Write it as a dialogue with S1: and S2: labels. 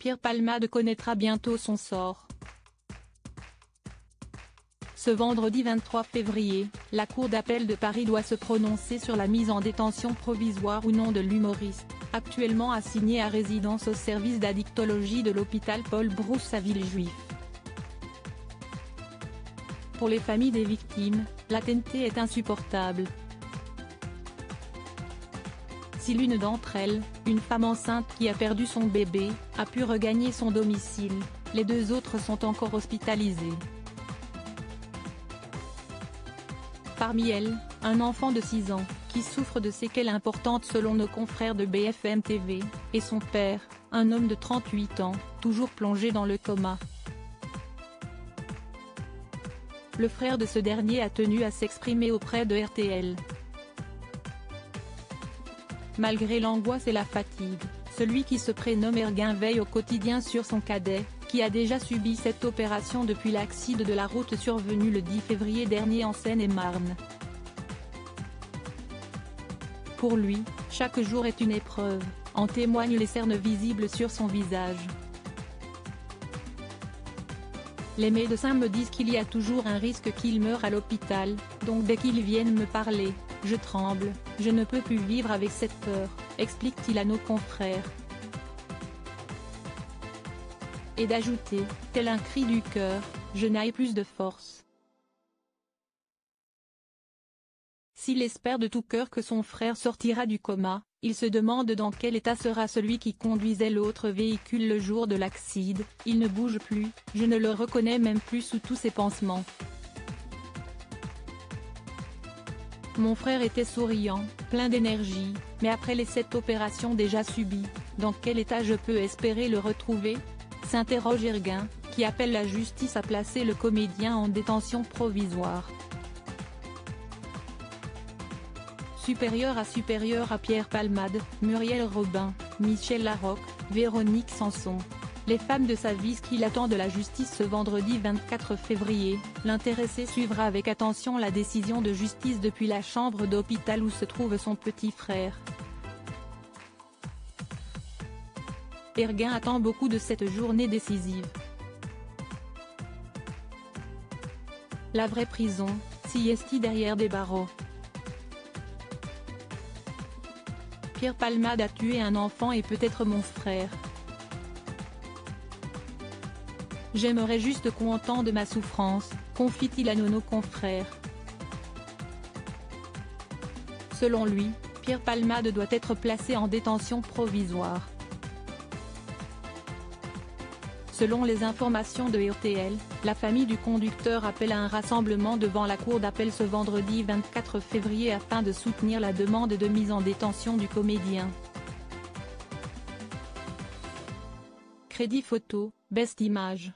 S1: Pierre Palmade connaîtra bientôt son sort. Ce vendredi 23 février, la Cour d'appel de Paris doit se prononcer sur la mise en détention provisoire ou non de l'humoriste, actuellement assigné à résidence au service d'addictologie de l'hôpital Paul Brousse à Villejuif. Pour les familles des victimes, l'atteinte est insupportable. Si l'une d'entre elles, une femme enceinte qui a perdu son bébé, a pu regagner son domicile, les deux autres sont encore hospitalisées. Parmi elles, un enfant de 6 ans, qui souffre de séquelles importantes selon nos confrères de BFM TV, et son père, un homme de 38 ans, toujours plongé dans le coma. Le frère de ce dernier a tenu à s'exprimer auprès de RTL. Malgré l'angoisse et la fatigue, celui qui se prénomme Erguin veille au quotidien sur son cadet, qui a déjà subi cette opération depuis l'accident de la route survenu le 10 février dernier en Seine-et-Marne. Pour lui, chaque jour est une épreuve, en témoignent les cernes visibles sur son visage. Les médecins me disent qu'il y a toujours un risque qu'il meure à l'hôpital, donc dès qu'ils viennent me parler, je tremble, je ne peux plus vivre avec cette peur, explique-t-il à nos confrères. Et d'ajouter, tel un cri du cœur, je n'ai plus de force. S'il espère de tout cœur que son frère sortira du coma, il se demande dans quel état sera celui qui conduisait l'autre véhicule le jour de l'accident. Il ne bouge plus, je ne le reconnais même plus sous tous ses pansements. Mon frère était souriant, plein d'énergie, mais après les 7 opérations déjà subies, dans quel état je peux espérer le retrouver ? S'interroge Erguin, qui appelle la justice à placer le comédien en détention provisoire. Supérieur à Pierre Palmade, Muriel Robin, Michel Larocque, Véronique Sanson. Les femmes de sa vie qu'il attend de la justice ce vendredi 24 février, l'intéressé suivra avec attention la décision de justice depuis la chambre d'hôpital où se trouve son petit frère. Erguin attend beaucoup de cette journée décisive. La vraie prison, si est derrière des barreaux. Pierre Palmade a tué un enfant et peut-être mon frère. J'aimerais juste qu'on entende ma souffrance, confie-t-il à nos confrères. Selon lui, Pierre Palmade doit être placé en détention provisoire. Selon les informations de RTL, la famille du conducteur appelle à un rassemblement devant la cour d'appel ce vendredi 24 février afin de soutenir la demande de mise en détention du comédien. Crédit photo, Best Image.